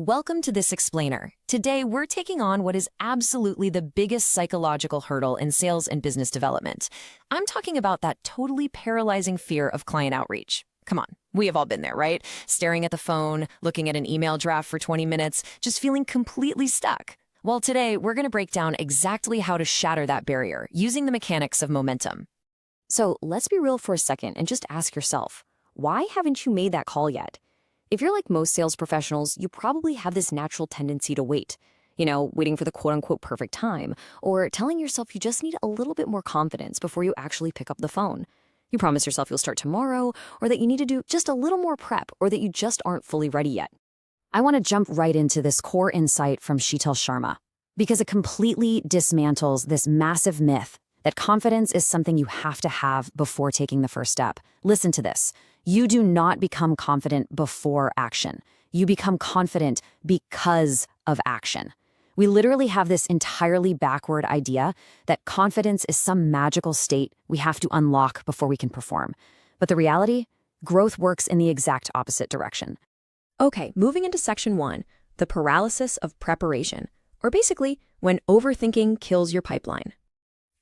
Welcome to This Explainer. Today, we're taking on what is absolutely the biggest psychological hurdle in sales and business development. I'm talking about that totally paralyzing fear of client outreach. Come on, we have all been there, right? Staring at the phone, looking at an email draft for 20 minutes, just feeling completely stuck. Well, today, we're going to break down exactly how to shatter that barrier using the mechanics of momentum. So let's be real for a second and just ask yourself, why haven't you made that call yet? If you're like most sales professionals, you probably have this natural tendency to wait. Waiting for the quote-unquote perfect time, or telling yourself you just need a little bit more confidence before you actually pick up the phone. You promise yourself you'll start tomorrow, or that you need to do just a little more prep, or that you just aren't fully ready yet. I want to jump right into this core insight from Shital Sharma, because it completely dismantles this massive myth that confidence is something you have to have before taking the first step. Listen to this. You do not become confident before action. You become confident because of action. We literally have this entirely backward idea that confidence is some magical state we have to unlock before we can perform. But the reality? Growth works in the exact opposite direction. Okay, moving into section 1, the paralysis of preparation, or basically, when overthinking kills your pipeline.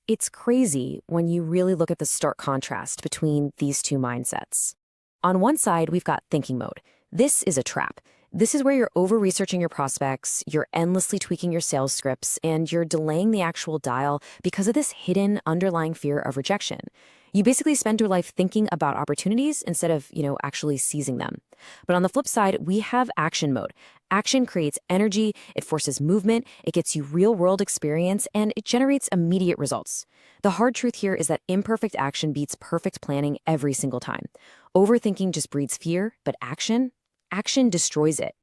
It's crazy when you really look at the stark contrast between these two mindsets. On one side, we've got thinking mode. This is a trap. This is where you're over-researching your prospects, you're endlessly tweaking your sales scripts, and you're delaying the actual dial because of this hidden underlying fear of rejection. You basically spend your life thinking about opportunities instead of, actually seizing them. But on the flip side, we have action mode. Action creates energy, it forces movement, it gets you real-world experience, and it generates immediate results. The hard truth here is that imperfect action beats perfect planning every single time. Overthinking just breeds fear, but action destroys it.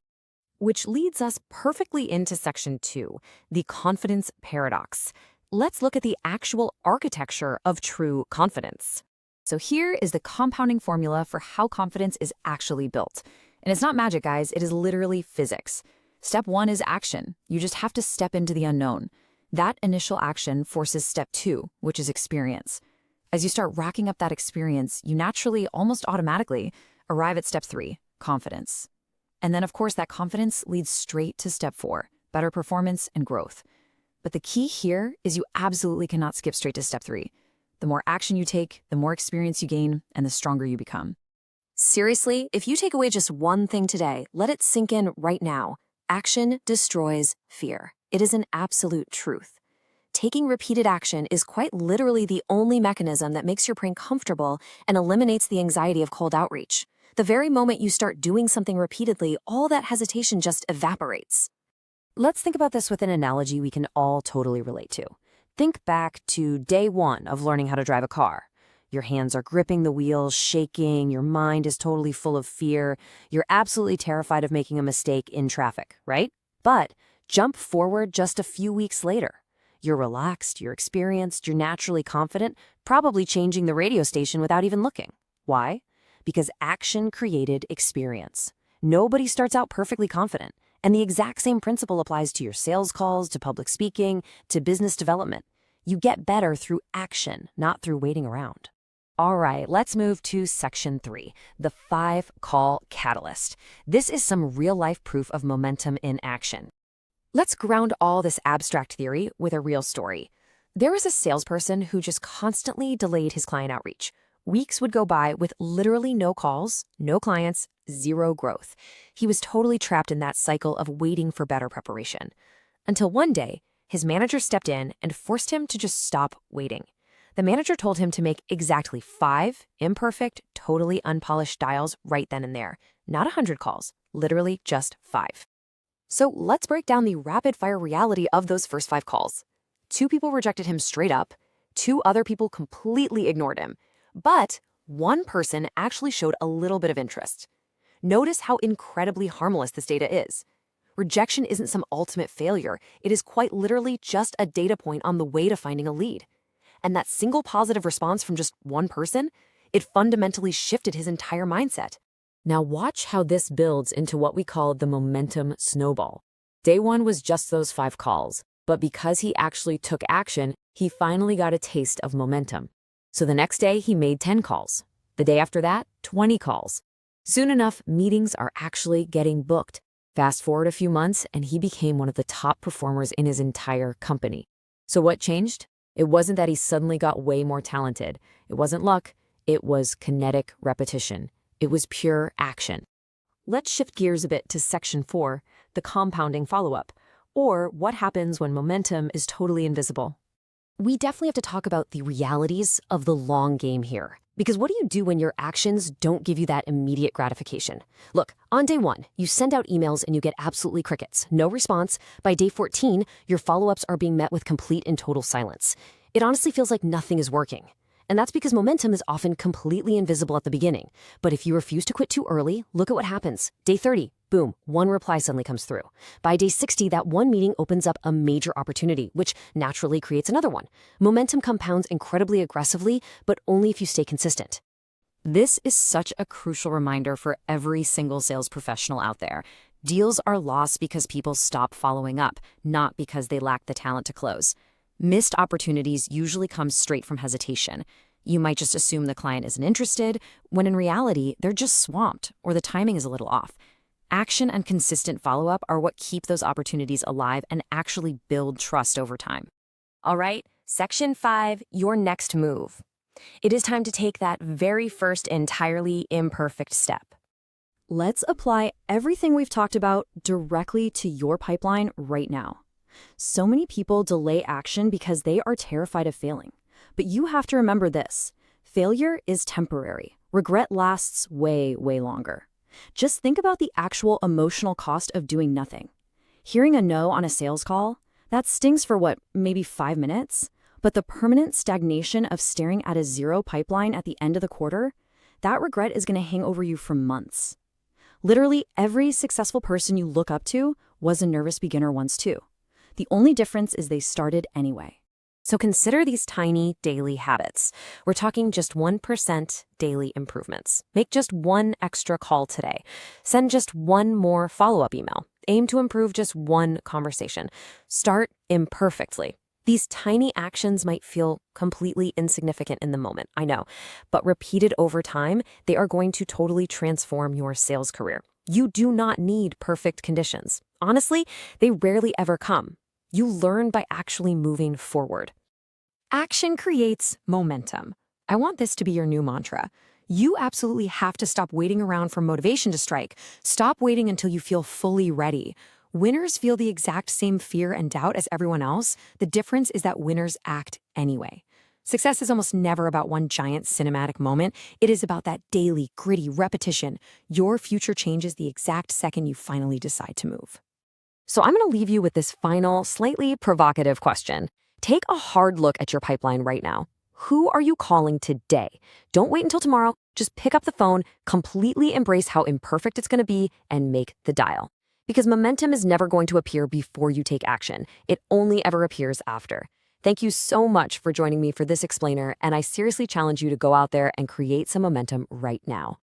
Which leads us perfectly into section 2, the confidence paradox. Let's look at the actual architecture of true confidence. So here is the compounding formula for how confidence is actually built. And it's not magic, guys, it is literally physics. Step 1 is action. You just have to step into the unknown. That initial action forces step 2, which is experience. As you start racking up that experience, you naturally, almost automatically, arrive at step 3, confidence. And then, of course, that confidence leads straight to step 4, better performance and growth. But the key here is you absolutely cannot skip straight to step 3. The more action you take, the more experience you gain, and the stronger you become. Seriously, if you take away just one thing today, let it sink in right now. Action destroys fear. It is an absolute truth. Taking repeated action is quite literally the only mechanism that makes your brain comfortable and eliminates the anxiety of cold outreach. The very moment you start doing something repeatedly, all that hesitation just evaporates. Let's think about this with an analogy we can all totally relate to. Think back to day 1 of learning how to drive a car. Your hands are gripping the wheels, shaking, your mind is totally full of fear. You're absolutely terrified of making a mistake in traffic, right? But jump forward just a few weeks later. You're relaxed, you're experienced, you're naturally confident, probably changing the radio station without even looking. Why? Because action created experience. Nobody starts out perfectly confident. And the exact same principle applies to your sales calls, to public speaking, to business development. You get better through action, not through waiting around. All right, let's move to section 3, the 5-call catalyst. This is some real-life proof of momentum in action. Let's ground all this abstract theory with a real story. There was a salesperson who just constantly delayed his client outreach. Weeks would go by with literally no calls, no clients, zero growth. He was totally trapped in that cycle of waiting for better preparation. Until one day, his manager stepped in and forced him to just stop waiting. The manager told him to make exactly 5 imperfect, totally unpolished dials right then and there. Not 100 calls, literally just 5. So let's break down the rapid-fire reality of those first 5 calls. 2 people rejected him straight up. 2 other people completely ignored him. But 1 person actually showed a little bit of interest. Notice how incredibly harmless this data is. Rejection isn't some ultimate failure. It is quite literally just a data point on the way to finding a lead. And that single positive response from just 1 person, it fundamentally shifted his entire mindset. Now watch how this builds into what we call the momentum snowball. Day 1 was just those 5 calls, but because he actually took action, he finally got a taste of momentum. So the next day, he made 10 calls. The day after that, 20 calls. Soon enough, meetings are actually getting booked. Fast forward a few months, and he became one of the top performers in his entire company. So what changed? It wasn't that he suddenly got way more talented. It wasn't luck. It was kinetic repetition. It was pure action. Let's shift gears a bit to section 4, the compounding follow-up, or what happens when momentum is totally invisible. We definitely have to talk about the realities of the long game here. Because what do you do when your actions don't give you that immediate gratification? Look, on day 1, you send out emails and you get absolutely crickets. No response. By day 14, your follow-ups are being met with complete and total silence. It honestly feels like nothing is working. And that's because momentum is often completely invisible at the beginning. But if you refuse to quit too early, look at what happens. Day 30, boom, one reply suddenly comes through. By day 60, that one meeting opens up a major opportunity, which naturally creates another one. Momentum compounds incredibly aggressively, but only if you stay consistent. This is such a crucial reminder for every single sales professional out there. Deals are lost because people stop following up, not because they lack the talent to close. Missed opportunities usually come straight from hesitation. You might just assume the client isn't interested, when in reality, they're just swamped or the timing is a little off. Action and consistent follow-up are what keep those opportunities alive and actually build trust over time. All right, section 5, your next move. It is time to take that very first entirely imperfect step. Let's apply everything we've talked about directly to your pipeline right now. So many people delay action because they are terrified of failing. But you have to remember this. Failure is temporary. Regret lasts way, way longer. Just think about the actual emotional cost of doing nothing. Hearing a no on a sales call, that stings for what, maybe 5 minutes? But the permanent stagnation of staring at a zero pipeline at the end of the quarter, that regret is going to hang over you for months. Literally every successful person you look up to was a nervous beginner once too. The only difference is they started anyway. So consider these tiny daily habits. We're talking just 1% daily improvements. Make just one extra call today. Send just one more follow-up email. Aim to improve just one conversation. Start imperfectly. These tiny actions might feel completely insignificant in the moment, I know, but repeated over time, they are going to totally transform your sales career. You do not need perfect conditions. Honestly, they rarely ever come. You learn by actually moving forward. Action creates momentum. I want this to be your new mantra. You absolutely have to stop waiting around for motivation to strike. Stop waiting until you feel fully ready. Winners feel the exact same fear and doubt as everyone else. The difference is that winners act anyway. Success is almost never about one giant cinematic moment. It is about that daily, gritty repetition. Your future changes the exact second you finally decide to move. So I'm going to leave you with this final, slightly provocative question. Take a hard look at your pipeline right now. Who are you calling today? Don't wait until tomorrow. Just pick up the phone, completely embrace how imperfect it's going to be, and make the dial. Because momentum is never going to appear before you take action. It only ever appears after. Thank you so much for joining me for this explainer, and I seriously challenge you to go out there and create some momentum right now.